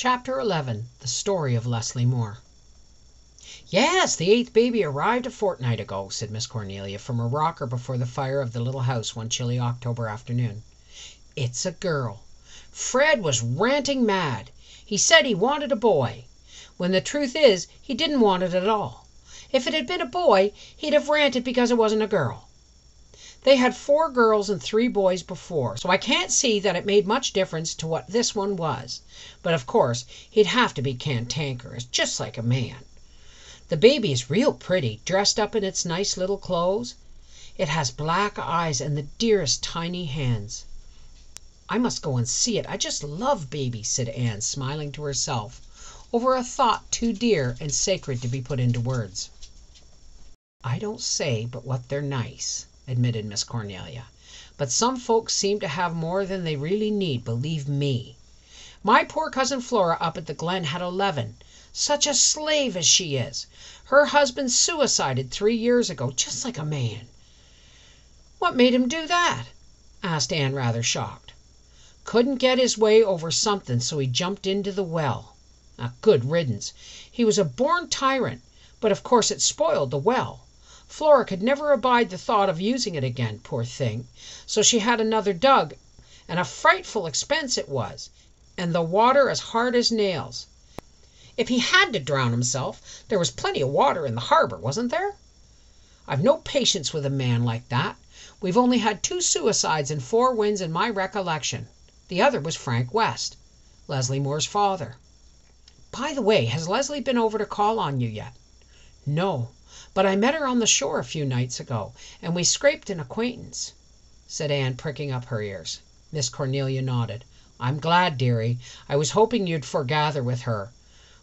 Chapter 11. The Story of Leslie Moore. "Yes, the 8th baby arrived a fortnight ago," said Miss Cornelia from her rocker before the fire of the little house one chilly October afternoon. "It's a girl. Fred was ranting mad. He said he wanted a boy, when the truth is he didn't want it at all. If it had been a boy, he'd have ranted because it wasn't a girl. They had 4 girls and 3 boys before, so I can't see that it made much difference to what this one was. But of course he'd have to be cantankerous, just like a man. The baby is real pretty, dressed up in its nice little clothes. It has black eyes and the dearest tiny hands. I must go and see it. I just love babies," said Anne, smiling to herself over a thought too dear and sacred to be put into words. "I don't say but what they're nice," admitted Miss Cornelia, "but some folks seem to have more than they really need, believe me. My poor cousin Flora up at the Glen had 11. Such a slave as she is! Her husband suicided 3 years ago, just like a man." "What made him do that?" asked Anne, rather shocked. "Couldn't get his way over something, so he jumped into the well. A good riddance. He was a born tyrant, but of course it spoiled the well. Flora could never abide the thought of using it again, poor thing, so she had another dug, and a frightful expense it was, and the water as hard as nails. If he had to drown himself, there was plenty of water in the harbor, wasn't there? I've no patience with a man like that. We've only had 2 suicides in Four Winds in my recollection. The other was Frank West, Leslie Moore's father. By the way, has Leslie been over to call on you yet?" "No, but I met her on the shore a few nights ago, and we scraped an acquaintance," said Anne, pricking up her ears. Miss Cornelia nodded. "I'm glad, dearie. I was hoping you'd foregather with her.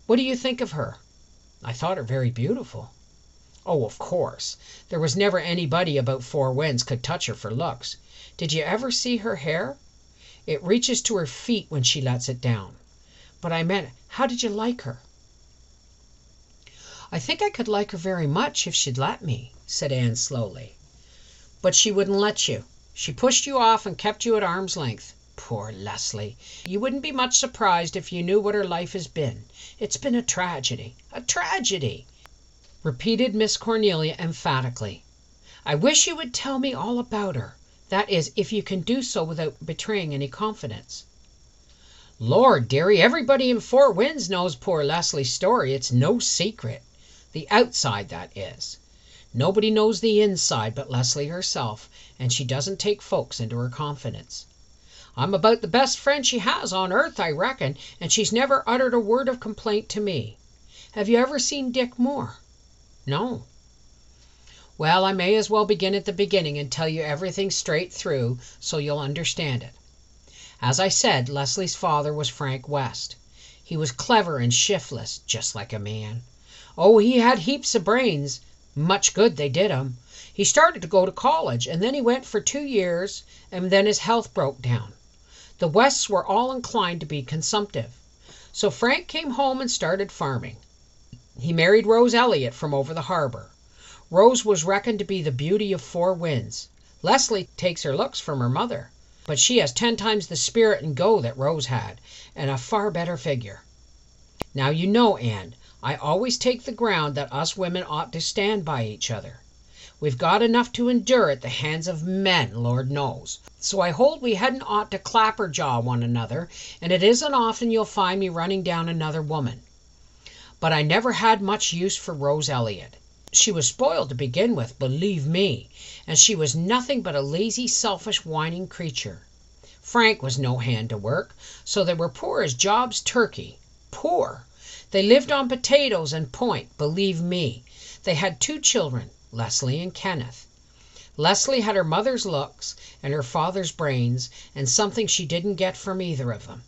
What do you think of her?" "I thought her very beautiful." "Oh, of course. There was never anybody about Four Winds could touch her for looks. Did you ever see her hair? It reaches to her feet when she lets it down. But I meant, how did you like her?" "I think I could like her very much if she'd let me," said Anne slowly. "But she wouldn't let you. She pushed you off and kept you at arm's length. Poor Leslie! You wouldn't be much surprised if you knew what her life has been. It's been a tragedy, repeated Miss Cornelia emphatically. "I wish you would tell me all about her. That is, if you can do so without betraying any confidence." "Lord, dearie, everybody in Four Winds knows poor Leslie's story. It's no secret. The outside, that is. Nobody knows the inside but Leslie herself, and she doesn't take folks into her confidence. I'm about the best friend she has on earth, I reckon, and she's never uttered a word of complaint to me. Have you ever seen Dick Moore?" "No." "Well, I may as well begin at the beginning and tell you everything straight through, so you'll understand it. As I said, Leslie's father was Frank West. He was clever and shiftless, just like a man. Oh, he had heaps of brains. Much good they did him. He started to go to college, and then he went for 2 years, and then his health broke down. The Wests were all inclined to be consumptive. So Frank came home and started farming. He married Rose Elliott from over the harbor. Rose was reckoned to be the beauty of Four Winds. Leslie takes her looks from her mother, but she has 10 times the spirit and go that Rose had, and a far better figure. Now you know, Anne, I always take the ground that us women ought to stand by each other. We've got enough to endure at the hands of men, Lord knows. So I hold we hadn't ought to clapperjaw one another, and it isn't often you'll find me running down another woman. But I never had much use for Rose Elliott. She was spoiled to begin with, believe me, and she was nothing but a lazy, selfish, whining creature. Frank was no hand to work, so they were poor as Job's turkey. Poor! They lived on potatoes and point, believe me. They had 2 children, Leslie and Kenneth. Leslie had her mother's looks and her father's brains, and something she didn't get from either of them.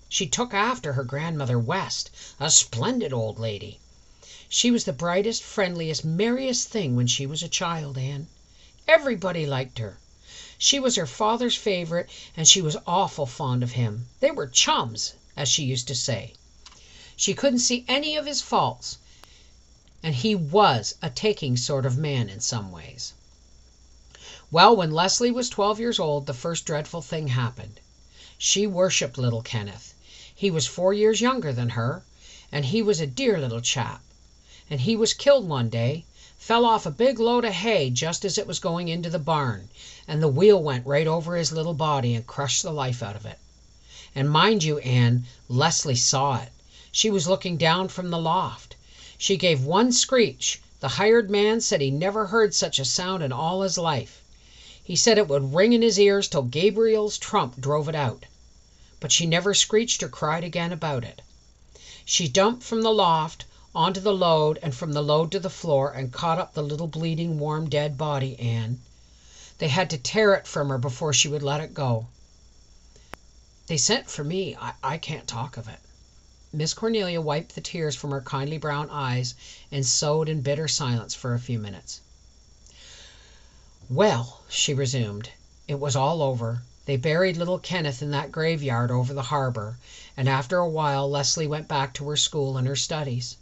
She took after her grandmother West, a splendid old lady. She was the brightest, friendliest, merriest thing when she was a child, Anne. Everybody liked her. She was her father's favorite, and she was awful fond of him. They were chums, as she used to say. She couldn't see any of his faults, and he was a taking sort of man in some ways. Well, when Leslie was 12 years old, the first dreadful thing happened. She worshipped little Kenneth. He was 4 years younger than her, and he was a dear little chap. And he was killed one day, fell off a big load of hay just as it was going into the barn, and the wheel went right over his little body and crushed the life out of it. And mind you, Anne, Leslie saw it. She was looking down from the loft. She gave one screech. The hired man said he never heard such a sound in all his life. He said it would ring in his ears till Gabriel's trump drove it out. But she never screeched or cried again about it. She jumped from the loft onto the load, and from the load to the floor, and caught up the little bleeding, warm, dead body, Anne. They had to tear it from her before she would let it go. They sent for me. I can't talk of it." Miss Cornelia wiped the tears from her kindly brown eyes and sewed in bitter silence for a few minutes. "Well," she resumed, "it was all over. They buried little Kenneth in that graveyard over the harbor, and after a while Leslie went back to her school and her studies.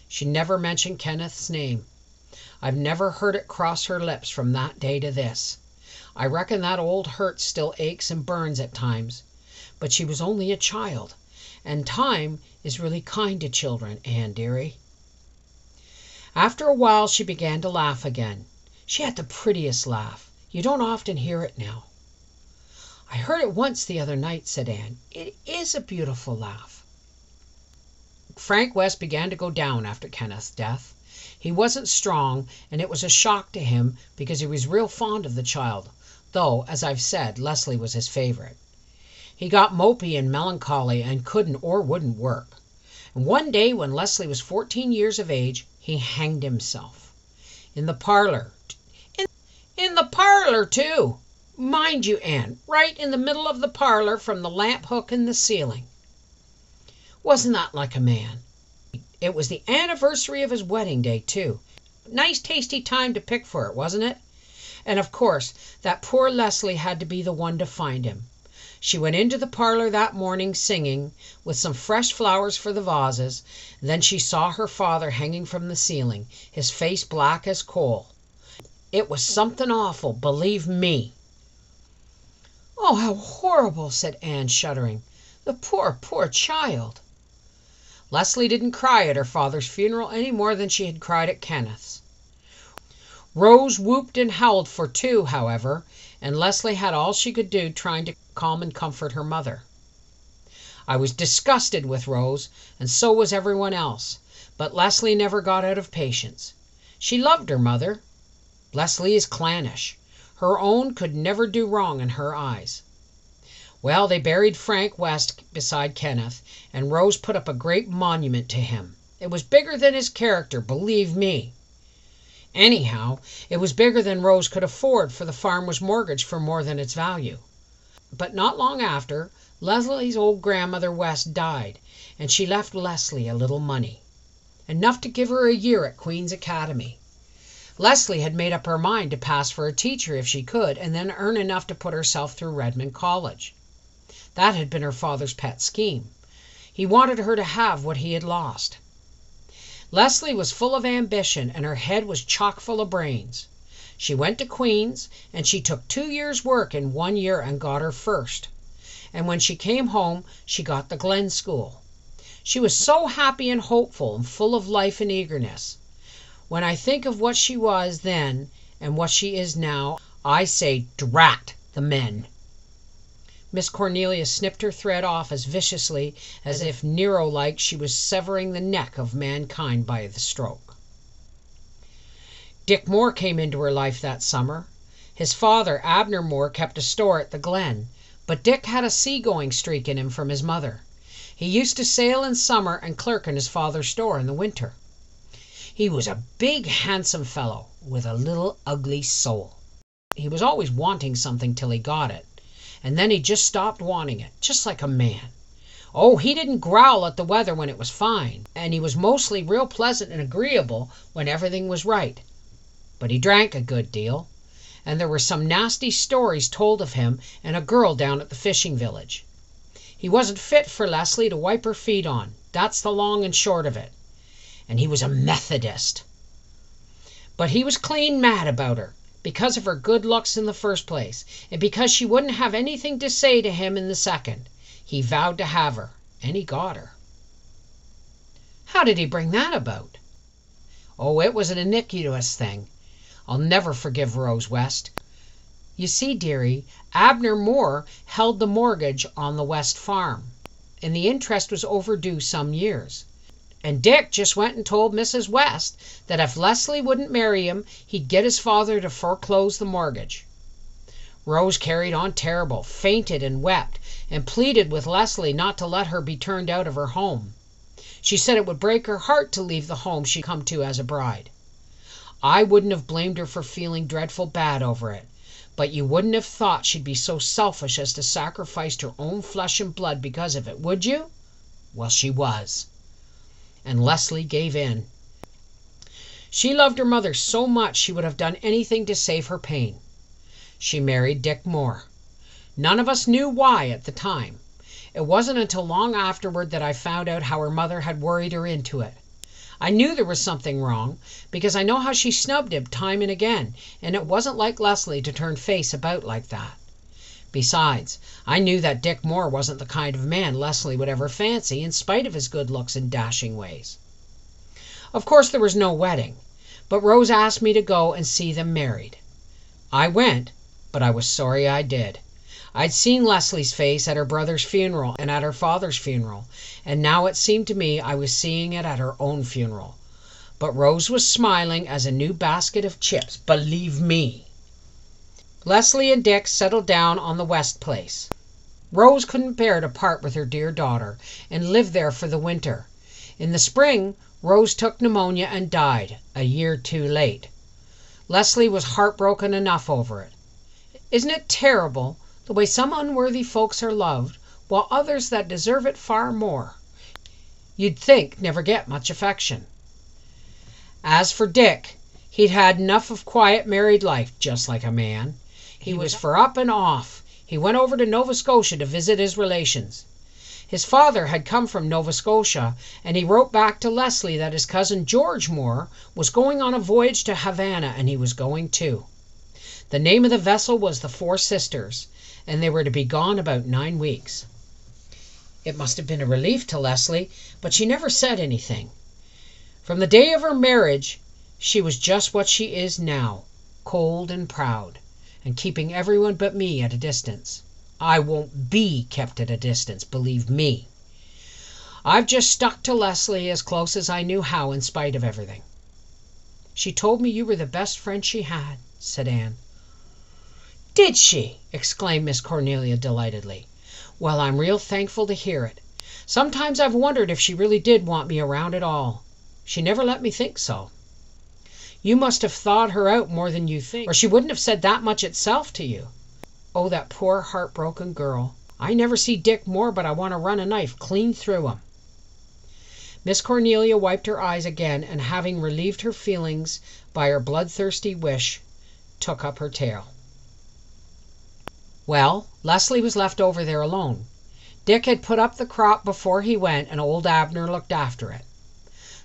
She never mentioned Kenneth's name. I've never heard it cross her lips from that day to this. I reckon that old hurt still aches and burns at times, but she was only a child, and time is really kind to children, Anne dearie." After a while she began to laugh again. She had the prettiest laugh. You don't often hear it now. "I heard it once the other night," said Anne. "It is a beautiful laugh." Frank West began to go down after Kenneth's death. He wasn't strong, and it was a shock to him because he was real fond of the child, though, as I've said, Leslie was his favorite. He got mopey and melancholy and couldn't or wouldn't work. And one day when Leslie was 14 years of age, he hanged himself. In the parlor. In the parlor, too! Mind you, Anne, right in the middle of the parlor from the lamp hook in the ceiling. Wasn't that like a man? It was the anniversary of his wedding day, too. Nice tasty time to pick for it, wasn't it? And of course, that poor Leslie had to be the one to find him. She went into the parlor that morning singing, with some fresh flowers for the vases. Then she saw her father hanging from the ceiling, his face black as coal. It was something awful, believe me. "Oh, how horrible," said Anne, shuddering. "The poor, poor child." Leslie didn't cry at her father's funeral any more than she had cried at Kenneth's. Rose whooped and howled for two, however, and Leslie had all she could do trying to calm and comfort her mother. I was disgusted with Rose, and so was everyone else, but Leslie never got out of patience. She loved her mother. Leslie is clannish. Her own could never do wrong in her eyes. Well, they buried Frank West beside Kenneth, and Rose put up a great monument to him. It was bigger than his character, believe me. Anyhow, it was bigger than Rose could afford, for the farm was mortgaged for more than its value. But not long after, Leslie's old grandmother West died, and she left Leslie a little money, enough to give her a year at Queen's Academy. Leslie had made up her mind to pass for a teacher if she could, and then earn enough to put herself through Redmond College. That had been her father's pet scheme. He wanted her to have what he had lost. Leslie was full of ambition, and her head was chock full of brains. She went to Queen's, and she took 2 years' work in 1 year and got her first. And when she came home, she got the Glen School. She was so happy and hopeful and full of life and eagerness. When I think of what she was then and what she is now, I say, drat the men. Miss Cornelia snipped her thread off as viciously as if Nero-like she was severing the neck of mankind by the stroke. Dick Moore came into her life that summer. His father, Abner Moore, kept a store at the Glen, but Dick had a seagoing streak in him from his mother. He used to sail in summer and clerk in his father's store in the winter. He was a big, handsome fellow with a little ugly soul. He was always wanting something till he got it, and then he just stopped wanting it, just like a man. Oh, he didn't growl at the weather when it was fine, and he was mostly real pleasant and agreeable when everything was right. But he drank a good deal, and there were some nasty stories told of him and a girl down at the fishing village. He wasn't fit for Leslie to wipe her feet on. That's the long and short of it. And he was a Methodist. But he was clean mad about her, because of her good looks in the first place, and because she wouldn't have anything to say to him in the second. He vowed to have her. and he got her. How did he bring that about? Oh, it was an iniquitous thing. I'll never forgive Rose West. You see, dearie, Abner Moore held the mortgage on the West farm, and the interest was overdue some years. And Dick just went and told Mrs. West that if Leslie wouldn't marry him, he'd get his father to foreclose the mortgage. Rose carried on terrible, fainted and wept, and pleaded with Leslie not to let her be turned out of her home. She said it would break her heart to leave the home she'd come to as a bride. I wouldn't have blamed her for feeling dreadful bad over it, but you wouldn't have thought she'd be so selfish as to sacrifice her own flesh and blood because of it, would you? Well, she was. And Leslie gave in. She loved her mother so much she would have done anything to save her pain. She married Dick Moore. None of us knew why at the time. It wasn't until long afterward that I found out how her mother had worried her into it. I knew there was something wrong, because I know how she snubbed him time and again, and it wasn't like Leslie to turn face about like that. Besides, I knew that Dick Moore wasn't the kind of man Leslie would ever fancy, in spite of his good looks and dashing ways. Of course there was no wedding, but Rose asked me to go and see them married. I went, but I was sorry I did. I'd seen Leslie's face at her brother's funeral and at her father's funeral, and now it seemed to me I was seeing it at her own funeral. But Rose was smiling as a new basket of chips, believe me. Leslie and Dick settled down on the West place. Rose couldn't bear to part with her dear daughter and lived there for the winter. In the spring, Rose took pneumonia and died, a year too late. Leslie was heartbroken enough over it. Isn't it terrible the way some unworthy folks are loved, while others that deserve it far more, you'd think, never get much affection? As for Dick, he'd had enough of quiet married life, just like a man. He was for up and off. He went over to Nova Scotia to visit his relations. His father had come from Nova Scotia, and he wrote back to Leslie that his cousin George Moore was going on a voyage to Havana, and he was going too. The name of the vessel was the Four Sisters, and they were to be gone about 9 weeks. It must have been a relief to Leslie, but she never said anything. From the day of her marriage, she was just what she is now, cold and proud, and keeping everyone but me at a distance. I won't be kept at a distance, believe me. I've just stuck to Leslie as close as I knew how, in spite of everything. She told me you were the best friend she had, said Anne. Did she? Exclaimed Miss Cornelia delightedly. Well, I'm real thankful to hear it. Sometimes I've wondered if she really did want me around at all. She never let me think so. You must have thawed her out more than you think, or she wouldn't have said that much itself to you. Oh, that poor heartbroken girl. I never see Dick Moore, but I want to run a knife clean through him. Miss Cornelia wiped her eyes again, and having relieved her feelings by her bloodthirsty wish, took up her tale. Well, Leslie was left over there alone. Dick had put up the crop before he went, and old Abner looked after it.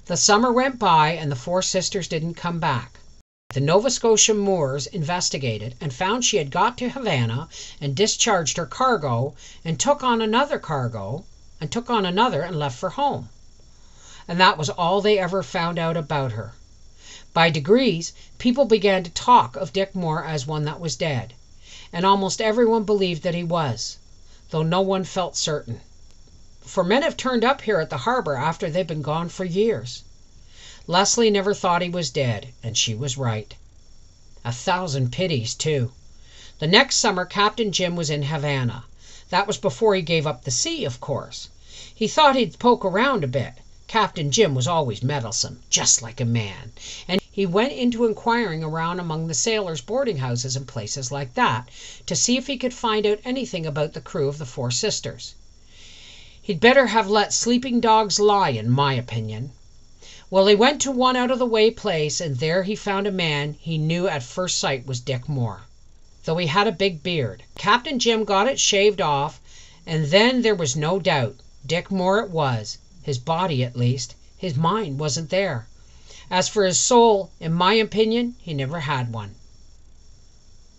The summer went by, and the Four Sisters didn't come back. The Nova Scotia Moores investigated and found she had got to Havana and discharged her cargo and took on another cargo and took on another and left for home. And that was all they ever found out about her. By degrees, people began to talk of Dick Moore as one that was dead, and almost everyone believed that he was, though no one felt certain. For men have turned up here at the harbor after they've been gone for years. Leslie never thought he was dead, and she was right. 1,000 pities, too. The next summer Captain Jim was in Havana. That was before he gave up the sea, of course. He thought he'd poke around a bit. Captain Jim was always meddlesome, just like a man, and he went into inquiring around among the sailors' boarding houses and places like that to see if he could find out anything about the crew of the Four Sisters. He'd better have let sleeping dogs lie, in my opinion. Well, he went to one out-of-the-way place, and there he found a man he knew at first sight was Dick Moore, though he had a big beard. Captain Jim got it shaved off, and then there was no doubt. Dick Moore it was. His body, at least. His mind wasn't there. As for his soul, in my opinion, he never had one.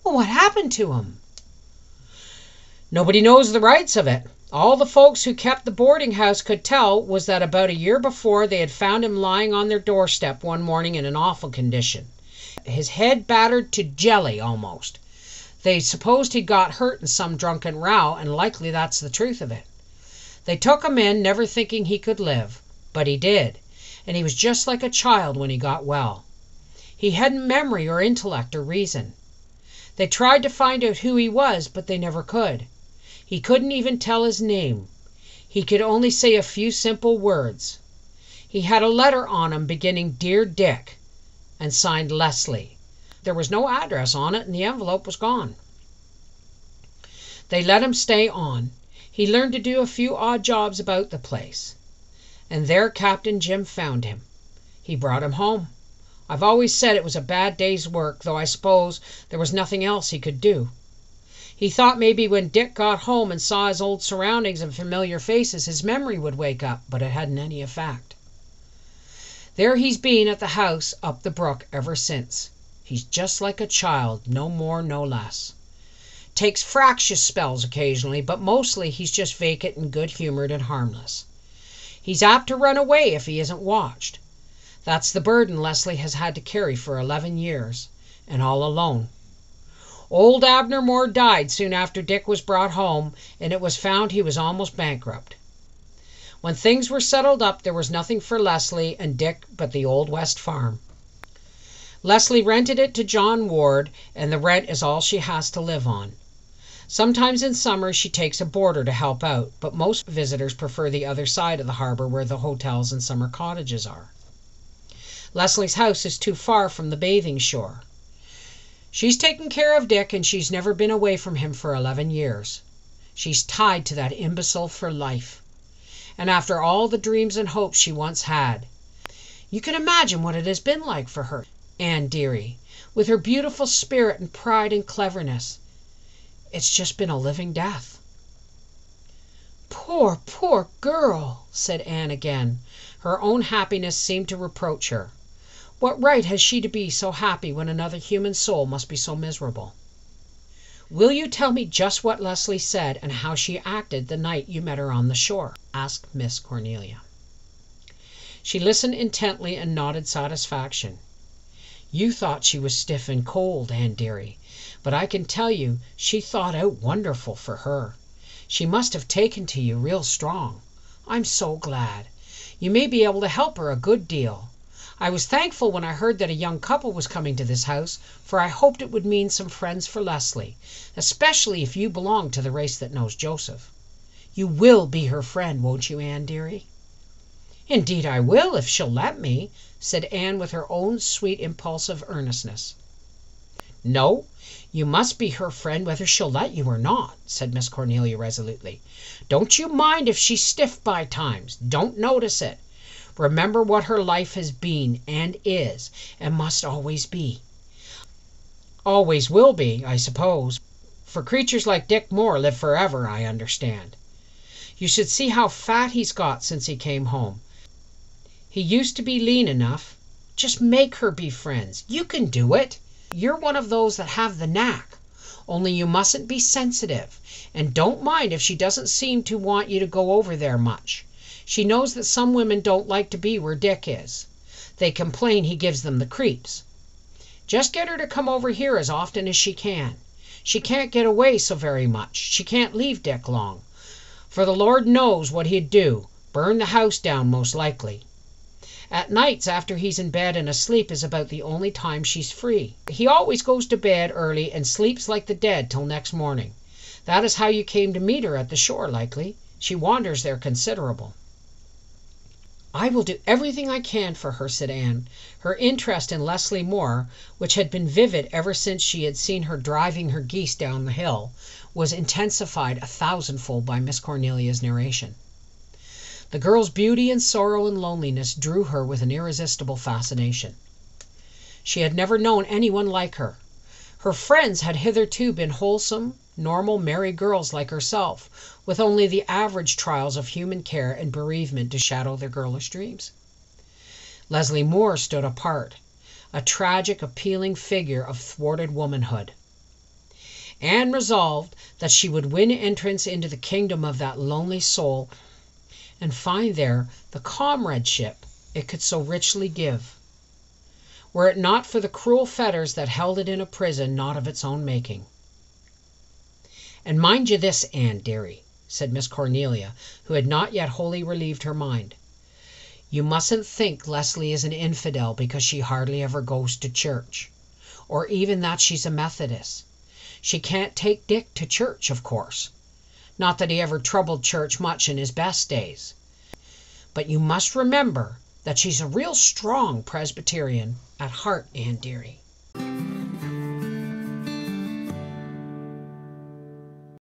Well, what happened to him? Nobody knows the rights of it. All the folks who kept the boarding house could tell was that about a year before they had found him lying on their doorstep one morning in an awful condition, his head battered to jelly almost. They supposed he'd got hurt in some drunken row, and likely that's the truth of it. They took him in, never thinking he could live, but he did, and he was just like a child when he got well. He hadn't memory or intellect or reason. They tried to find out who he was, but they never could. He couldn't even tell his name. He could only say a few simple words. He had a letter on him beginning "Dear Dick" and signed Leslie. There was no address on it, and the envelope was gone. They let him stay on. He learned to do a few odd jobs about the place. And there Captain Jim found him. He brought him home. I've always said it was a bad day's work, though I suppose there was nothing else he could do. He thought maybe when Dick got home and saw his old surroundings and familiar faces, his memory would wake up, but it hadn't any effect. There he's been at the house up the brook ever since. He's just like a child, no more, no less. Takes fractious spells occasionally, but mostly he's just vacant and good-humored and harmless. He's apt to run away if he isn't watched. That's the burden Leslie has had to carry for 11 years, and all alone. Old Abner Moore died soon after Dick was brought home, and it was found he was almost bankrupt. When things were settled up, there was nothing for Leslie and Dick but the Old West farm. Leslie rented it to John Ward, and the rent is all she has to live on. Sometimes in summer she takes a boarder to help out, but most visitors prefer the other side of the harbor where the hotels and summer cottages are. Leslie's house is too far from the bathing shore. She's taken care of Dick, and she's never been away from him for 11 years. She's tied to that imbecile for life. And after all the dreams and hopes she once had. You can imagine what it has been like for her, Anne dearie, with her beautiful spirit and pride and cleverness. It's just been a living death. Poor, poor girl, said Anne again. Her own happiness seemed to reproach her. What right has she to be so happy when another human soul must be so miserable? Will you tell me just what Leslie said and how she acted the night you met her on the shore? Asked Miss Cornelia. She listened intently and nodded satisfaction. You thought she was stiff and cold, Anne dearie, but I can tell you she thought out wonderful for her. She must have taken to you real strong. I'm so glad. You may be able to help her a good deal. I was thankful when I heard that a young couple was coming to this house, for I hoped it would mean some friends for Leslie, especially if you belong to the race that knows Joseph. You will be her friend, won't you, Anne dearie? Indeed I will, if she'll let me, said Anne with her own sweet impulsive earnestness. No, you must be her friend whether she'll let you or not, said Miss Cornelia resolutely. Don't you mind if she's stiff by times. Don't notice it. Remember what her life has been and is and must always be. Always will be, I suppose, for creatures like Dick Moore live forever, I understand. You should see how fat he's got since he came home. He used to be lean enough. Just make her be friends. You can do it. You're one of those that have the knack. Only you mustn't be sensitive, and don't mind if she doesn't seem to want you to go over there much. She knows that some women don't like to be where Dick is. They complain he gives them the creeps. Just get her to come over here as often as she can. She can't get away so very much. She can't leave Dick long. For the Lord knows what he'd do. Burn the house down most likely. At nights after he's in bed and asleep is about the only time she's free. He always goes to bed early and sleeps like the dead till next morning. That is how you came to meet her at the shore, likely. She wanders there considerable. I will do everything I can for her, said Anne. Her interest in Leslie Moore, which had been vivid ever since she had seen her driving her geese down the hill, was intensified 1,000-fold by Miss Cornelia's narration. The girl's beauty and sorrow and loneliness drew her with an irresistible fascination. She had never known anyone like her. Her friends had hitherto been wholesome, normal, merry girls like herself, with only the average trials of human care and bereavement to shadow their girlish dreams. Leslie Moore stood apart, a tragic, appealing figure of thwarted womanhood. Anne resolved that she would win entrance into the kingdom of that lonely soul and find there the comradeship it could so richly give, were it not for the cruel fetters that held it in a prison not of its own making. "And mind you this, Anne, dearie," said Miss Cornelia, who had not yet wholly relieved her mind. "You mustn't think Leslie is an infidel because she hardly ever goes to church, or even that she's a Methodist. She can't take Dick to church, of course. Not that he ever troubled church much in his best days. But you must remember that she's a real strong Presbyterian at heart, Anne dearie."